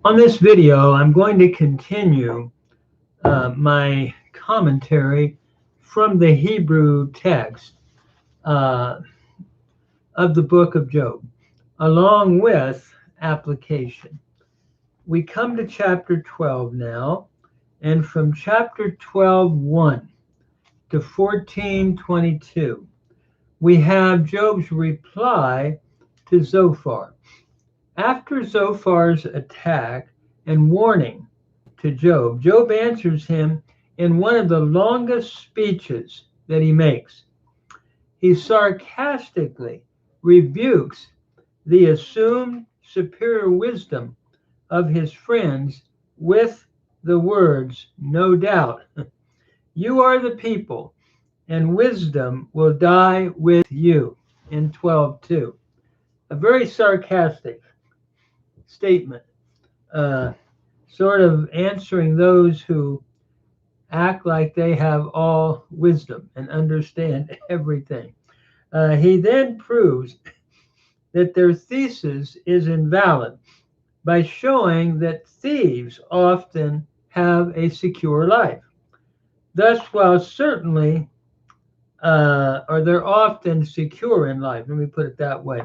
On this video, I'm going to continue my commentary from the Hebrew text uh, of the book of Job, along with application. We come to chapter 12 now, and from chapter 12:1 to 14:22, we have Job's reply to Zophar. After Zophar's attack and warning to Job, Job answers him in one of the longest speeches that he makes. He sarcastically rebukes the assumed superior wisdom of his friends with the words, "No doubt, you are the people, and wisdom will die with you," in 12:2. A very sarcastic statement, uh, sort of answering those who act like they have all wisdom and understand everything. He then proves that their thesis is invalid by showing that thieves often have a secure life. Thus, while certainly, or they're often secure in life, let me put it that way.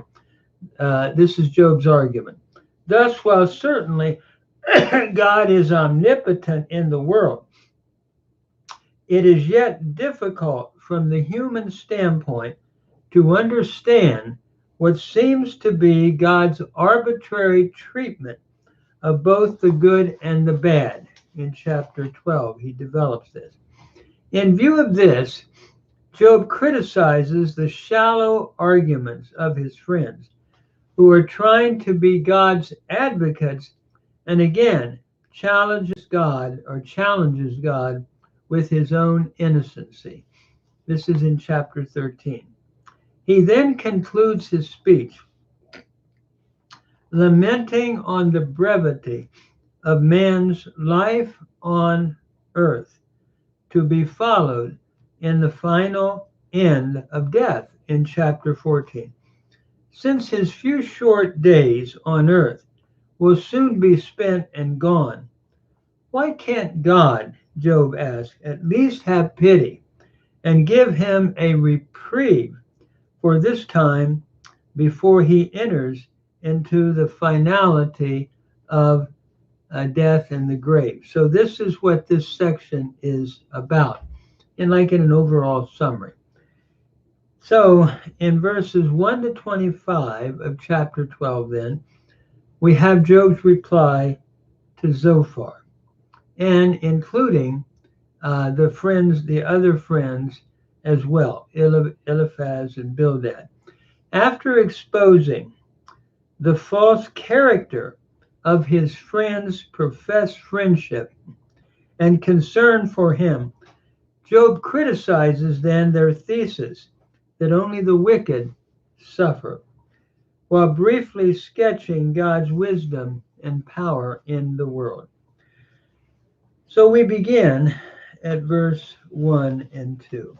This is Job's argument. Thus, while certainly God is omnipotent in the world, it is yet difficult from the human standpoint to understand what seems to be God's arbitrary treatment of both the good and the bad. In chapter 12, he develops this. In view of this, Job criticizes the shallow arguments of his friends who are trying to be God's advocates, and again challenges God with his own innocency. This is in chapter 13. He then concludes his speech lamenting on the brevity of man's life on earth, to be followed in the final end of death in chapter 14. Since his few short days on earth will soon be spent and gone, why can't God, Job asks, at least have pity and give him a reprieve for this time before he enters into the finality of death and the grave? So this is what this section is about, in an overall summary. So in verses 1 to 25 of chapter 12, then, we have Job's reply to Zophar, and including the other friends as well, Eliphaz and Bildad. After exposing the false character of his friends' professed friendship and concern for him, Job criticizes then their thesis that only the wicked suffer, while briefly sketching God's wisdom and power in the world. So we begin at verse 1 and 2.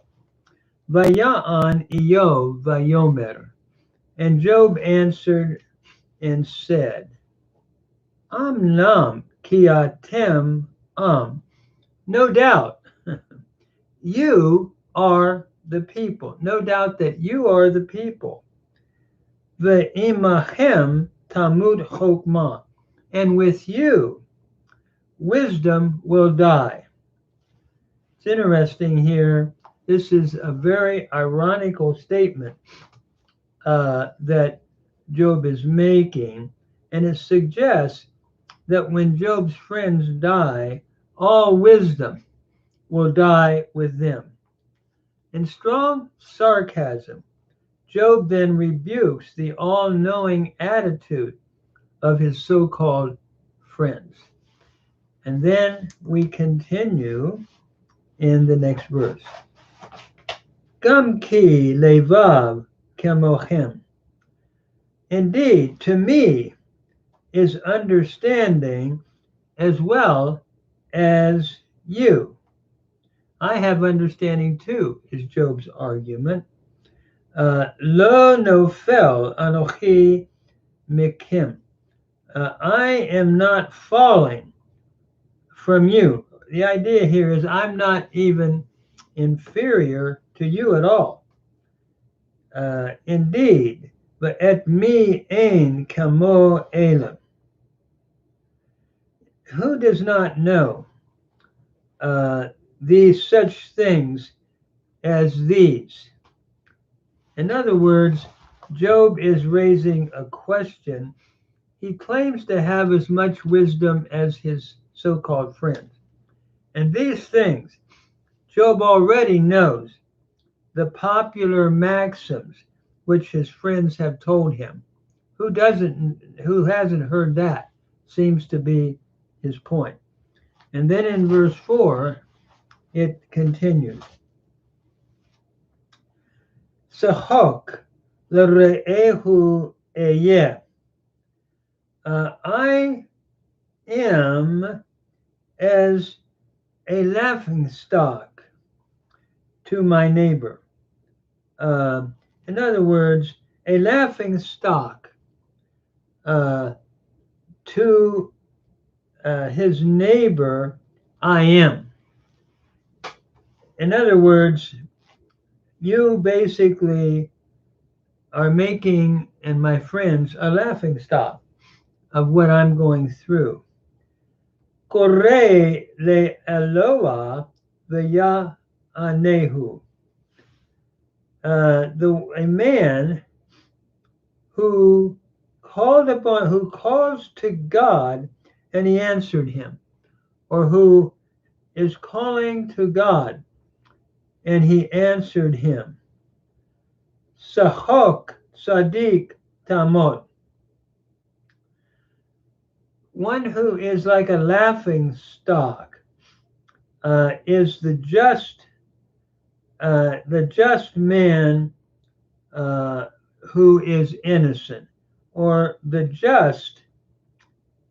Vaya'an Iyov vayomer, and Job answered and said, Amnam ki atem am, no doubt you are the people. No doubt that you are the people. Ve'imachem tamud chokmah, and with you wisdom will die. It's interesting here. This is a very ironical statement that Job is making, and it suggests that when Job's friends die, all wisdom will die with them. In strong sarcasm, Job then rebukes the all-knowing attitude of his so-called friends. And then we continue in the next verse. Gam ki levav kemochem. Indeed, to me is understanding as well as you. I have understanding too, is Job's argument. Lo nofel anochi mikim. I am not falling from you. The idea here is I'm not even inferior to you at all. Indeed, but et me ein kamo elam. Who does not know these such things as these? In other words, Job is raising a question. He claims to have as much wisdom as his so-called friends. And these things, Job already knows the popular maxims which his friends have told him. Who hasn't heard that? Seems to be his point. And then in verse 4, it continues. Sahok l're'ehu eye. I am as a laughing stock to my neighbor. In other words, a laughing stock to his neighbor, I am. In other words, you basically are making, and my friends, a laughing stock of what I'm going through. Korei le Eloah v'ya anehu. A man who calls to God and he answered him, or who is calling to God and he answered him. Sahok Sadiq Tamot. One who is like a laughing stock is the just man who is innocent, or the just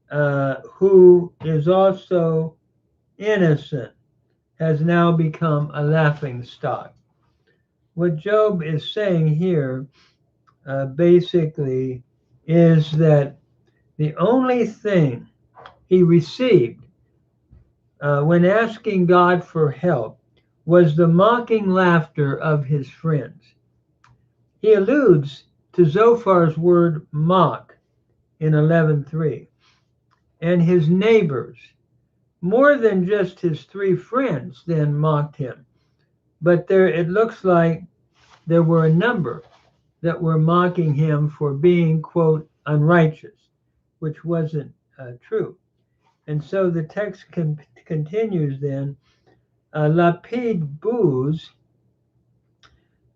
who is also innocent has now become a laughing stock. What Job is saying here basically is that the only thing he received when asking God for help was the mocking laughter of his friends. He alludes to Zophar's word mock in 11:3, and his neighbors. More than just his three friends then mocked him, but it looks like there were a number that were mocking him for being, quote, unrighteous, which wasn't true. And so the text continues then, Lapid booz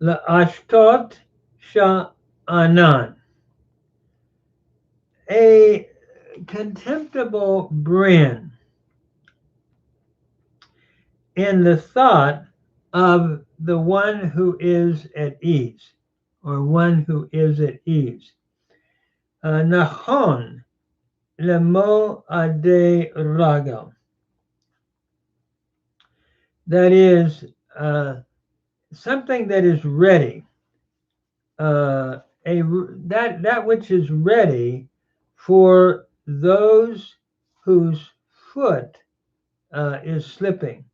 la'ashtot sha'anan. A contemptible grin in the thought of the one who is at ease, or one who is at ease. Nachon lemo ade ragam. That is something that is ready, that which is ready for those whose foot is slipping,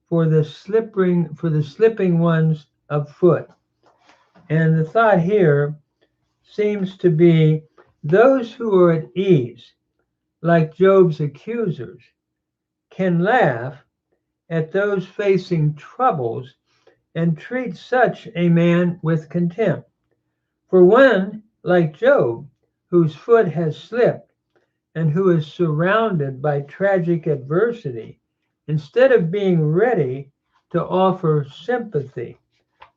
for the slipping ones of foot. And the thought here seems to be those who are at ease, like Job's accusers, can laugh at those facing troubles and treat such a man with contempt. For one, like Job, whose foot has slipped and who is surrounded by tragic adversity, instead of being ready to offer sympathy,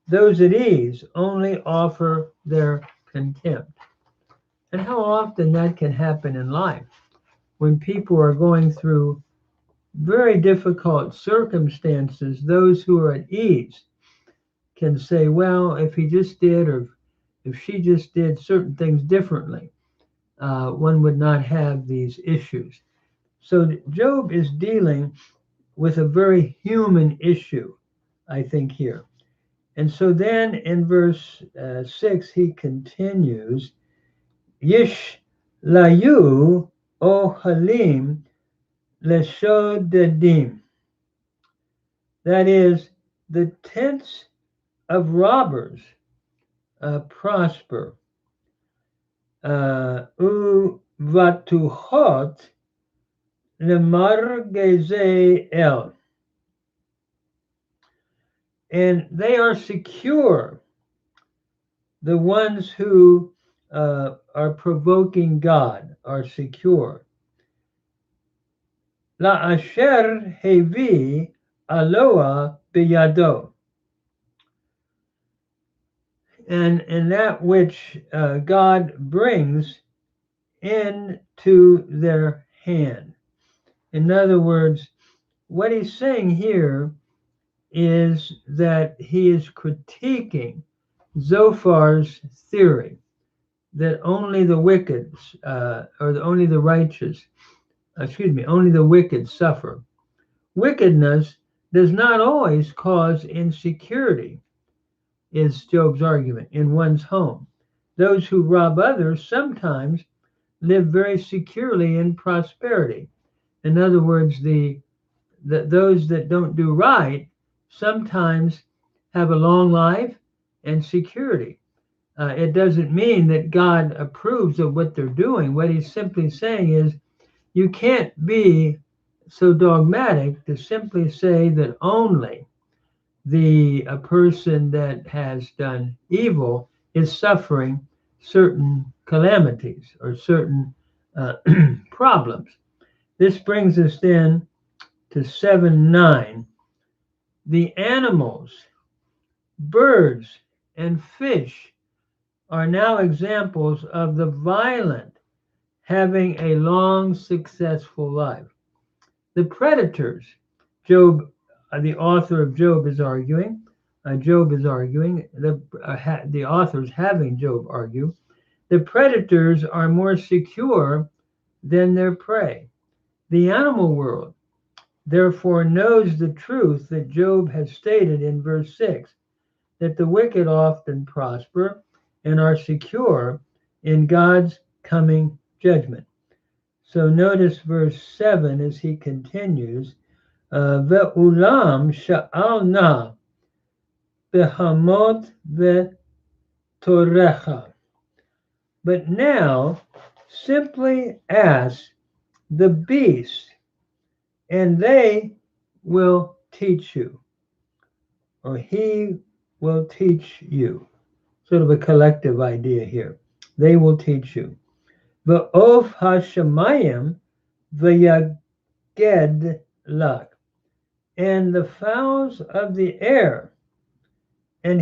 those at ease only offer their contempt. And how often that can happen in life when people are going through very difficult circumstances. Those who are at ease can say, well, if he just did, or if she just did certain things differently, one would not have these issues. So Job is dealing with a very human issue, I think, here. And so then in verse 6, he continues, Yish layu ohalim leshodedim. That is, the tents of robbers prosper. Uvatuhot lemargeze el. And they are secure, the ones who are provoking God are secure. La asher hevi aloa biyado. And that which God brings into their hand. In other words, what he's saying here is that he is critiquing Zophar's theory that only the wicked, only the righteous, only the wicked suffer. Wickedness does not always cause insecurity, is Job's argument, in one's home. Those who rob others sometimes live very securely in prosperity. In other words, those that don't do right sometimes have a long life and security. It doesn't mean that God approves of what they're doing. What he's simply saying is you can't be so dogmatic to simply say that only a person that has done evil is suffering certain calamities or certain problems. This brings us then to 7:9. The animals, birds, and fish are now examples of the violent having a long, successful life. The predators, Job, the author of Job is arguing, the author's having Job argue, the predators are more secure than their prey. The animal world, therefore, knows the truth that Job has stated in verse 6, that the wicked often prosper and are secure in God's coming judgment. So notice verse 7 as he continues, Ve'ulam sha'alna behamot ve'torecha. But now simply ask the beasts, and they will teach you, or he will teach you. Sort of a collective idea here. They will teach you. V'of hashamayim v'yaged lak. And the fowls of the air, and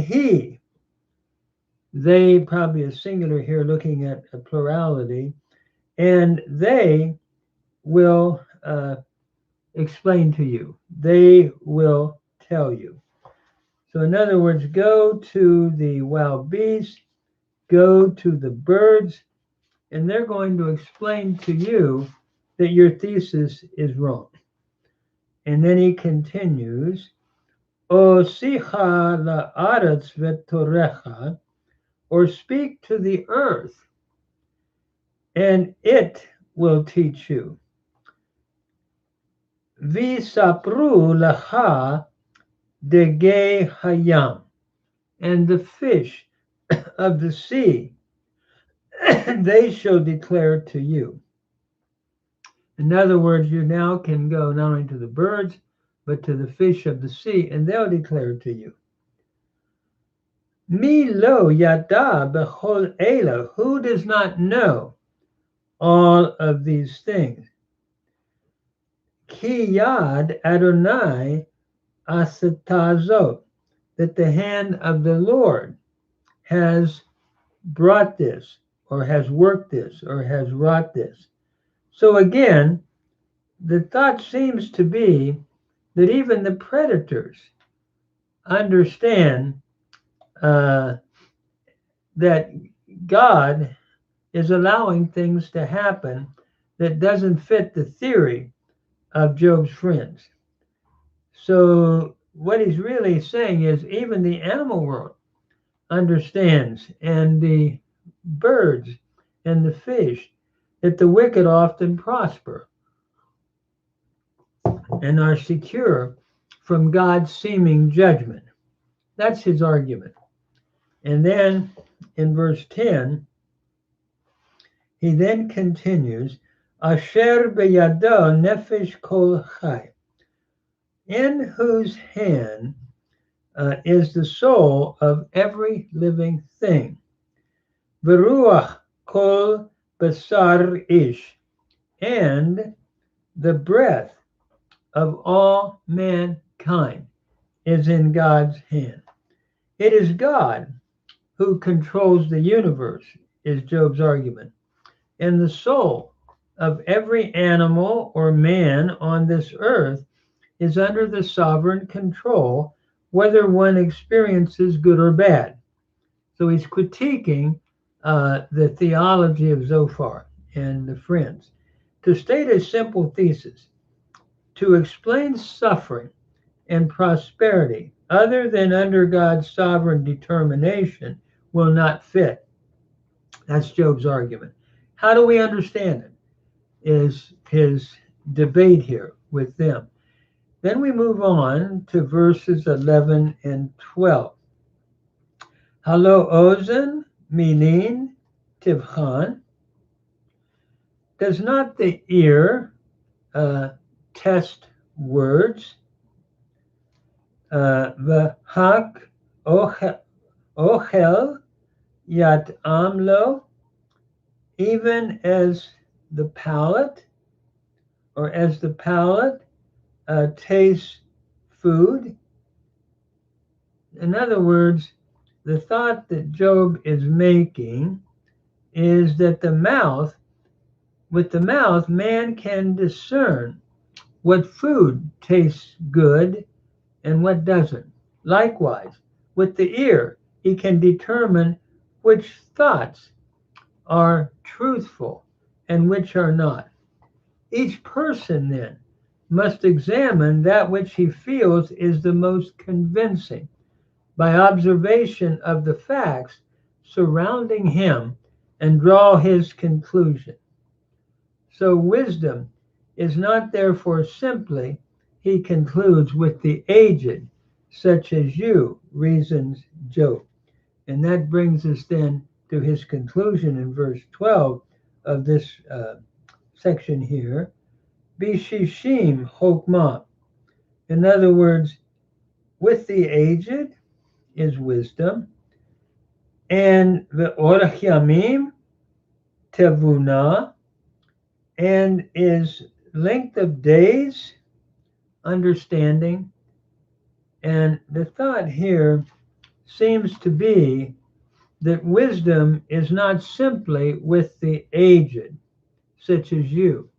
they probably a singular here looking at a plurality, and they will explain to you. They will tell you. So in other words, go to the wild beasts, go to the birds, and they're going to explain to you that your thesis is wrong. And then he continues, O sicha la'aretz v'torecha, or speak to the earth, and it will teach you. V'sapru lacha degei hayam, and the fish of the sea, they shall declare to you. In other words, you now can go not only to the birds, but to the fish of the sea, and they'll declare to you. Mi lo yada bechol ela, who does not know all of these things? Ki yad Adonai asatazot, that the hand of the Lord has brought this, or has worked this, or has wrought this. So again, the thought seems to be that even the predators understand that God is allowing things to happen that doesn't fit the theory of Job's friends. So what he's really saying is even the animal world understands, and the birds and the fish, that the wicked often prosper and are secure from God's seeming judgment. That's his argument. And then in verse 10, he then continues, Asher beyado nefesh kol chai, in whose hand is the soul of every living thing. Veruach kol basar ish, and the breath of all mankind is in God's hand. It is God who controls the universe, is Job's argument. And the soul of every animal or man on this earth is under the sovereign control, whether one experiences good or bad. So he's critiquing the theology of Zophar and the friends. To state a simple thesis, to explain suffering and prosperity other than under God's sovereign determination will not fit. That's Job's argument. How do we understand it? Is his debate here with them. Then we move on to verses 11 and 12. Halo ozen milin tivchan. Does not the ear test words? V'hak ochel yat amlo, even as the palate, or as the palate tastes food. In other words, the thought that Job is making is that with the mouth, man can discern what food tastes good and what doesn't. Likewise, with the ear, he can determine which thoughts are truthful and which are not. Each person then must examine that which he feels is the most convincing by observation of the facts surrounding him and draw his conclusion. So wisdom is not therefore simply, he concludes, with the aged, such as you, reasons Job. And that brings us then to his conclusion in verse 12 of this section here. Bishishim chokmah. In other words, with the aged is wisdom, and the orach yamim tevuna, and is length of days understanding. And the thought here seems to be that wisdom is not simply with the aged, such as you.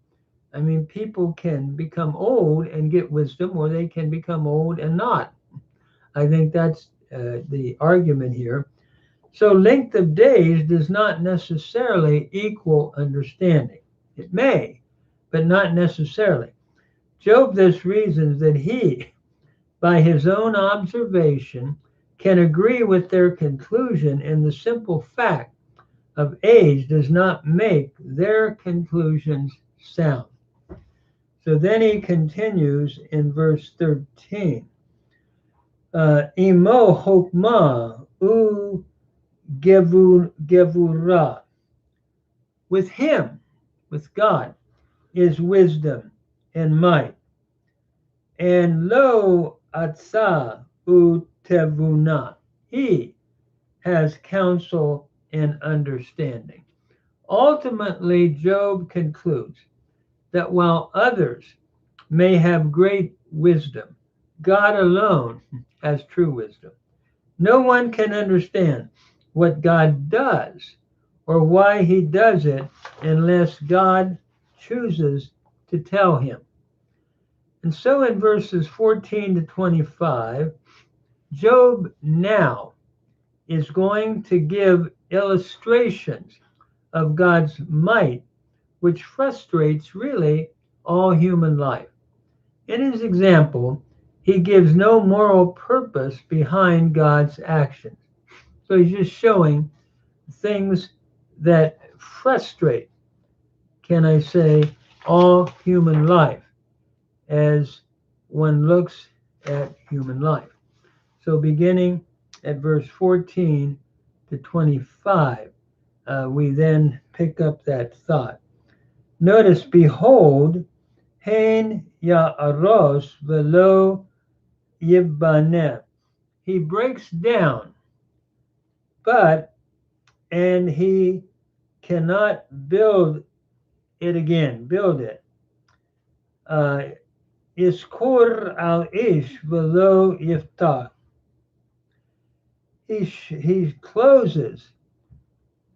I mean, people can become old and get wisdom, or they can become old and not. I think that's the argument here. So length of days does not necessarily equal understanding. It may, but not necessarily. Job thus reasons that he, by his own observation, can agree with their conclusion, and the simple fact of age does not make their conclusions sound. So then he continues in verse 13. Imo hokmah u gevurah. With him, with God, is wisdom and might. And lo atsa u tevuna. He has counsel and understanding. Ultimately, Job concludes that while others may have great wisdom, God alone has true wisdom. No one can understand what God does or why he does it unless God chooses to tell him. And so in verses 14 to 25, Job now is going to give illustrations of God's might, which frustrates really all human life. In his example, he gives no moral purpose behind God's actions. So he's just showing things that frustrate can I say, all human life as one looks at human life. So beginning at verse 14 to 25, we then pick up that thought. Notice, behold, Hein Ya'aros velo Yibbaneh. He breaks down, and he cannot build it again, build it. Iskur al ish velo yiftah. He closes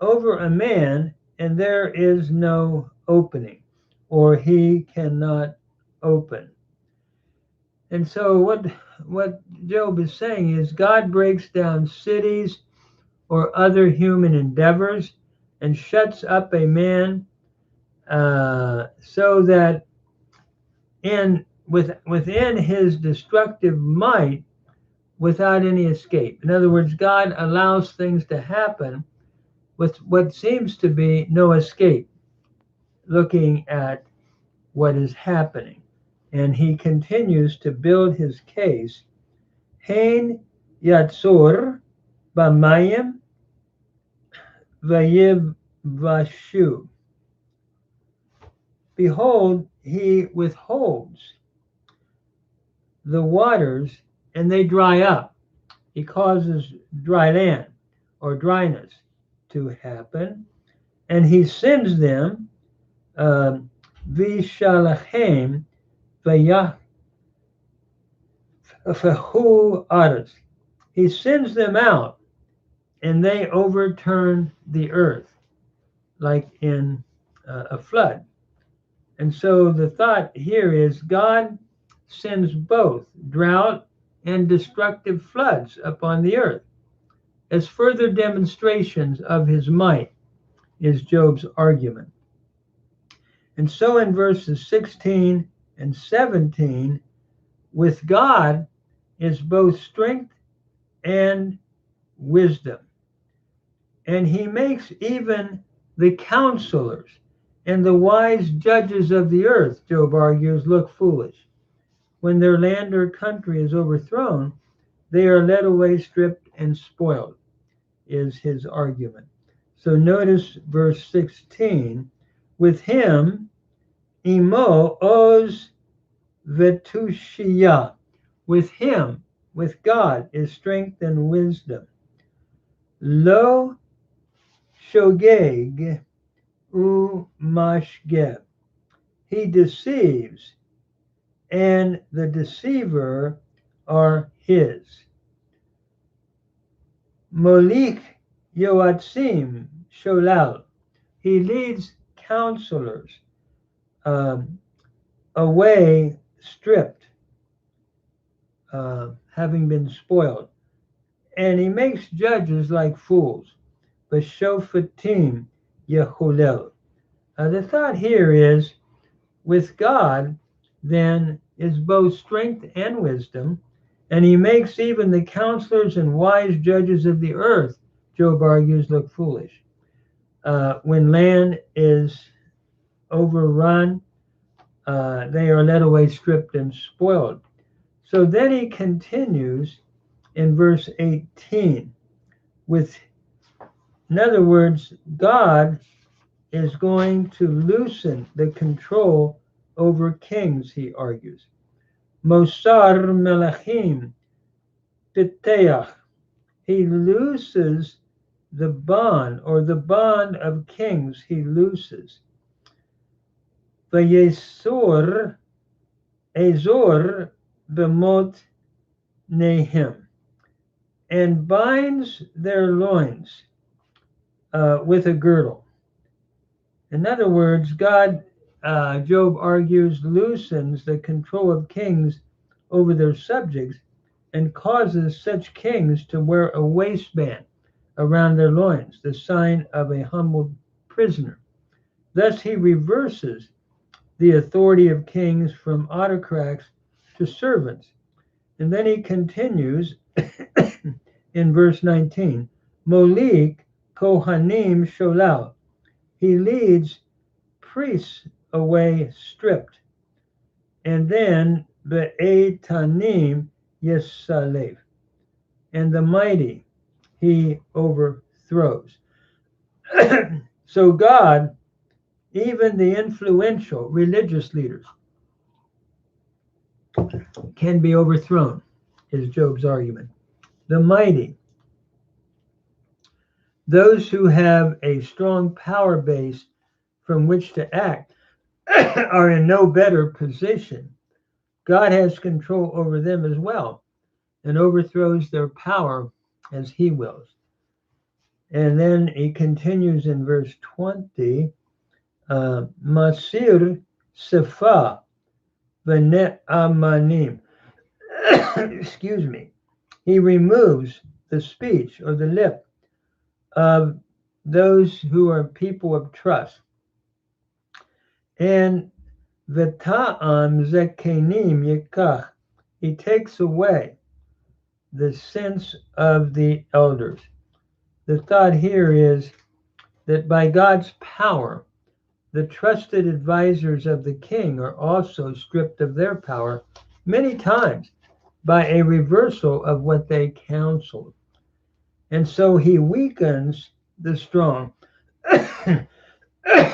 over a man, and there is no opening, or he cannot open. And so what Job is saying is God breaks down cities or other human endeavors and shuts up a man so that within his destructive might, without any escape. In other words, God allows things to happen with what seems to be no escape, looking at what is happening. And he continues to build his case. Hein yatsur b'mayim vayivashu. Behold, he withholds the waters, and they dry up. He causes dry land or dryness to happen, and he sends them vishalachem vayafahu aras. He sends them out, and they overturn the earth like in a flood. And so the thought here is God sends both drought and destructive floods upon the earth as further demonstrations of his might, is Job's argument. And so in verses 16 and 17, with God is both strength and wisdom. And he makes even the counselors and the wise judges of the earth, Job argues, look foolish. When their land or country is overthrown, they are led away, stripped, and spoiled, is his argument. So notice verse 16. With him, imo oz vetushiyah. With him, with God, is strength and wisdom. Lo shogeg umashgeb. He deceives, and the deceiver are his. Molik yoatzim sholal. He leads counselors away, stripped, having been spoiled. And he makes judges like fools. B'shofatim yehulel. The thought here is, with God, then, is both strength and wisdom, and he makes even the counselors and wise judges of the earth, Job argues, look foolish. When land is overrun, they are led away, stripped, and spoiled. So then he continues in verse 18 in other words, God is going to loosen the control over kings, he argues. Mosar melachim piteach. He looses the bond, or the bond of kings he looses. Vayesur ezor b'mot nehim. And binds their loins with a girdle. In other words, God, Job argues, loosens the control of kings over their subjects and causes such kings to wear a waistband around their loins, the sign of a humbled prisoner. Thus he reverses the authority of kings from autocrats to servants. And then he continues in verse 19, Molik Kohanim Sholal. He leads priests away stripped, and then the Etanim Yisalev, and the mighty he overthrows. So God, even the influential religious leaders, can be overthrown, is Job's argument. The mighty, those who have a strong power base from which to act, are in no better position. God has control over them as well and overthrows their power as he wills. And then he continues in verse 20, Masir Sefa Vene Amanim. Excuse me. He removes the speech or the lip of those who are people of trust. And V'ta'am zekenim yikach, he takes away the sense of the elders. The thought here is that by God's power, the trusted advisors of the king are also stripped of their power many times by a reversal of what they counseled. And so he weakens the strong.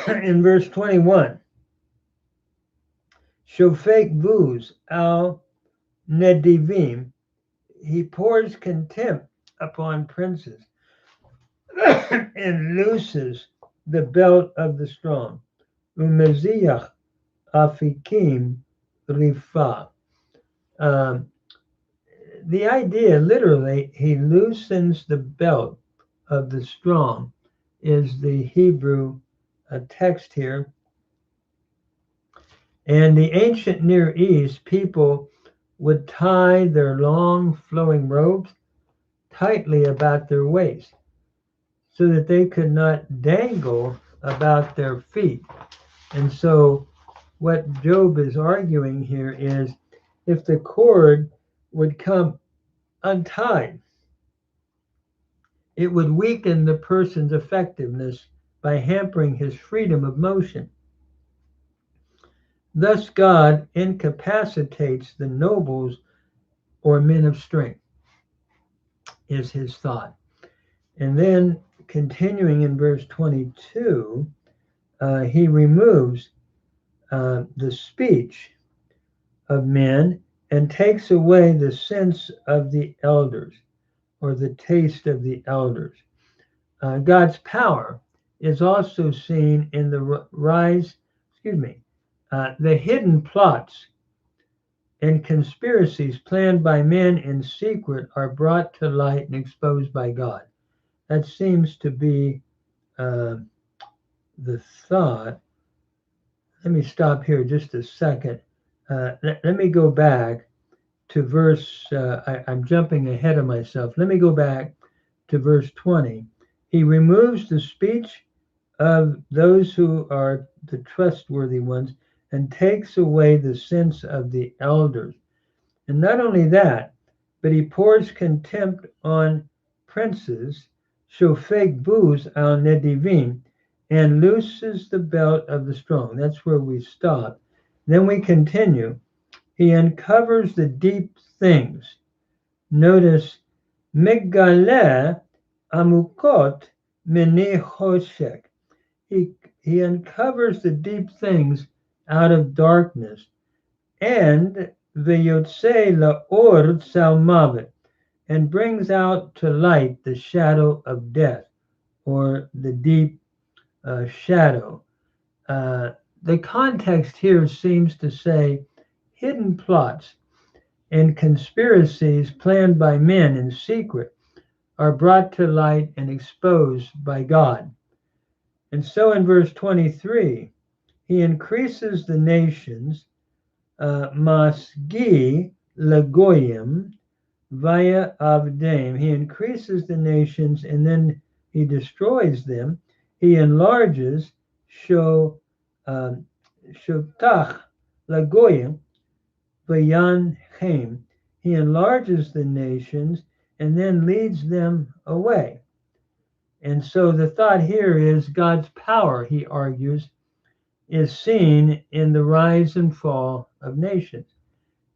In verse 21, Shofek vuz al nedivim, he pours contempt upon princes and looses the belt of the strong. Umeziach afikim rifa. The idea, literally, he loosens the belt of the strong, is the Hebrew text here. And the ancient Near East, people would tie their long flowing robes tightly about their waist so that they could not dangle about their feet. And so what Job is arguing here is if the cord would come untied, it would weaken the person's effectiveness by hampering his freedom of motion. Thus God incapacitates the nobles or men of strength, is his thought. And then continuing in verse 22, he removes the speech of men and takes away the sense of the elders or the taste of the elders. God's power is also seen in the the hidden plots and conspiracies planned by men in secret are brought to light and exposed by God. That seems to be the thought. Let me stop here just a second. Let me go back to verse, I'm jumping ahead of myself. Let me go back to verse 20. He removes the speech of those who are the trustworthy ones and takes away the sense of the elders. And not only that, but he pours contempt on princes, shofeg buz al nedivim, and looses the belt of the strong. That's where we stop. Then we continue. He uncovers the deep things. Notice, Megale amukot mini choshek. He uncovers the deep things out of darkness. And v'yotze la'or salmavet, and brings out to light the shadow of death, or the deep shadow. The context here seems to say hidden plots and conspiracies planned by men in secret are brought to light and exposed by God. And so in verse 23, he increases the nations, masgi lagoyim via avdem. He increases the nations and then he destroys them. He enlarges shotach lagoyim vayan chem. He enlarges the nations and then leads them away. And so the thought here is God's power, he argues, is seen in the rise and fall of nations.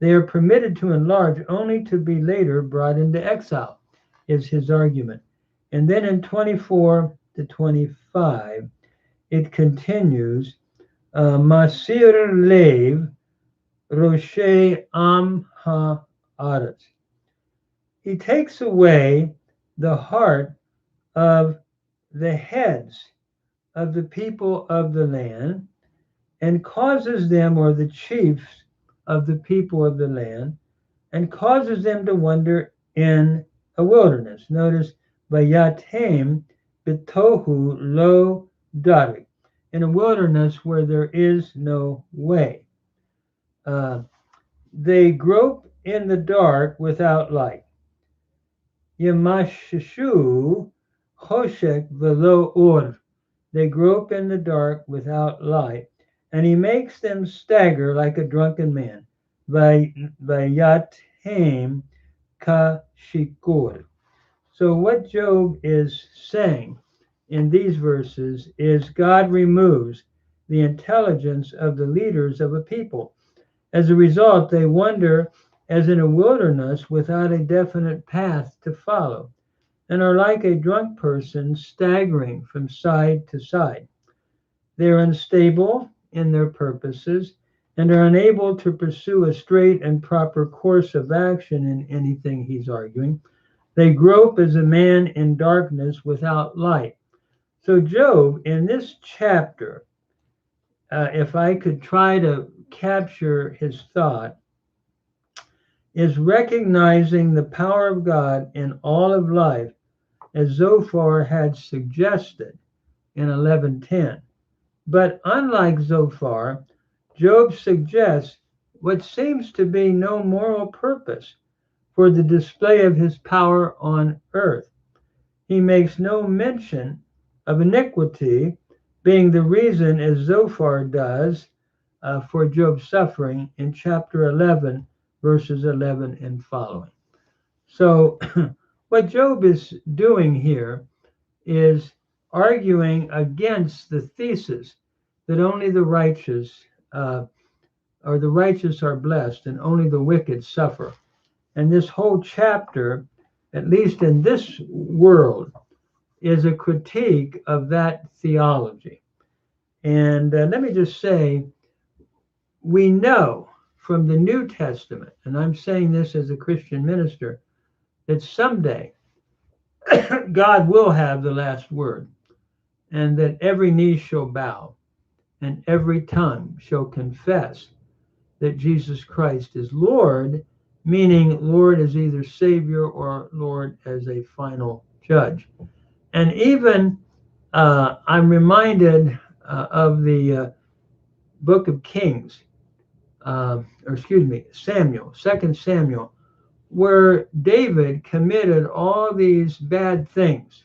They are permitted to enlarge only to be later brought into exile, is his argument. And then in 24 to 25, it continues, Masir Lev Roche Am Ha'aretz. He takes away the heart of the heads of the people of the land and causes them, or the chiefs of the people of the land, and causes them to wander in a wilderness. Notice, Vayatem betohu lo dari, in a wilderness where there is no way. They grope in the dark without light. Yamashishu choshek velo or. They grope in the dark without light, and he makes them stagger like a drunken man. Vayatem kashikur. So what Job is saying in these verses is God removes the intelligence of the leaders of a people. As a result, they wander as in a wilderness without a definite path to follow, and are like a drunk person staggering from side to side. They are unstable in their purposes and are unable to pursue a straight and proper course of action in anything he's arguing. They grope as a man in darkness without light. So, Job, in this chapter, if I could try to capture his thought, is recognizing the power of God in all of life, as Zophar had suggested in 11:10. But unlike Zophar, Job suggests what seems to be no moral purpose for the display of his power on earth. He makes no mention of iniquity being the reason, as Zophar does, for Job's suffering in chapter 11, verses 11 and following. So, what Job is doing here is arguing against the thesis that only the righteous or the righteous are blessed and only the wicked suffer. And this whole chapter, at least in this world, is a critique of that theology. And let me just say, we know from the New Testament, and I'm saying this as a Christian minister, that someday God will have the last word, and that every knee shall bow and every tongue shall confess that Jesus Christ is Lord, meaning Lord as either Savior or Lord as a final judge. And even I'm reminded of the book of Kings, Samuel, 2 Samuel, where David committed all these bad things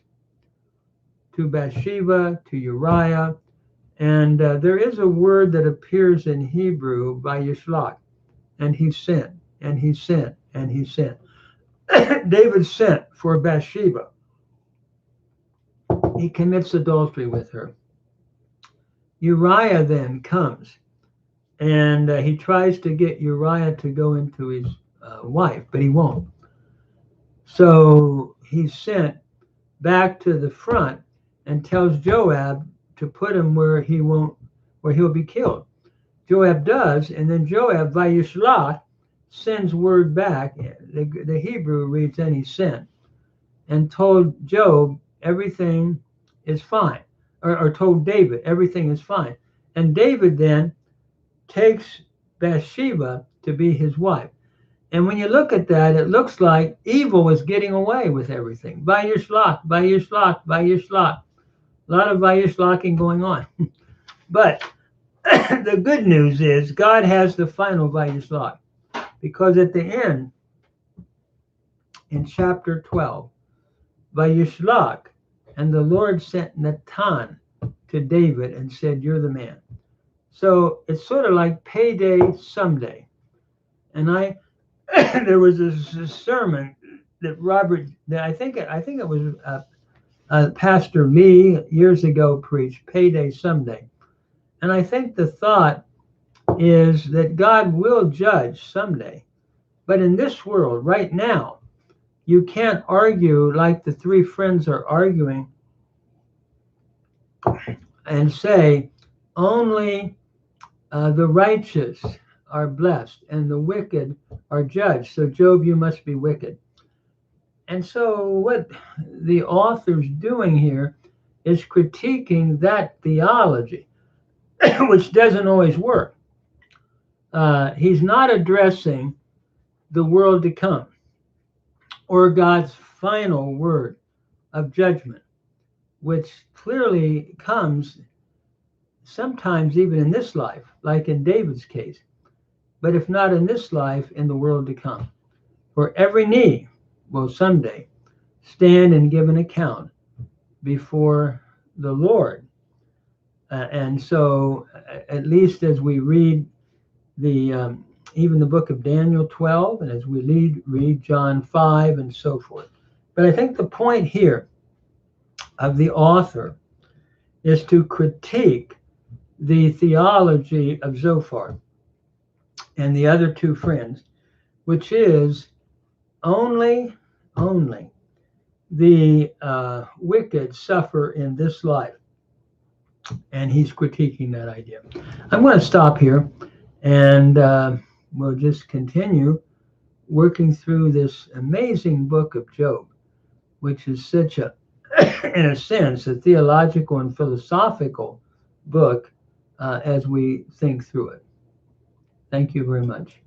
to Bathsheba, to Uriah, and there is a word that appears in Hebrew by Yishlach, and he sinned, and he sinned, and he sinned. David sent for Bathsheba. He commits adultery with her. Uriah then comes, and he tries to get Uriah to go into his wife, but he won't. So he's sent back to the front and tells Joab to put him where he'll be killed. Joab does, and then Joab, Vayishlach, sends word back. The Hebrew reads, and he sent, and told Job everything is fine, or told David everything is fine. And David then takes Bathsheba to be his wife. And when you look at that, it looks like evil is getting away with everything. Vayishlach, Vayishlach, Vayishlach. A lot of Vayishlaching going on. But the good news is God has the final Vayishlach. Because at the end, in chapter 12, Vayishlach, and the Lord sent Nathan to David and said, "You're the man." So it's sort of like payday someday. And there was a sermon that I think it was Pastor Lee years ago preached, "Payday Someday." And I think the thought is that God will judge someday. But in this world, right now, you can't argue like the three friends are arguing and say only the righteous are blessed and the wicked are judged. So, Job, you must be wicked. And so, what the author's doing here is critiquing that theology, which doesn't always work. He's not addressing the world to come or God's final word of judgment, which clearly comes sometimes even in this life, like in David's case, but if not in this life, in the world to come. For every knee will someday stand and give an account before the Lord. And so, at least as we read the even the book of Daniel 12, and as we read John 5 and so forth. But I think the point here of the author is to critique the theology of Zophar and the other two friends, which is only the wicked suffer in this life. And he's critiquing that idea. I'm going to stop here, and we'll just continue working through this amazing book of Job, which is such a, in a sense, a theological and philosophical book as we think through it. Thank you very much.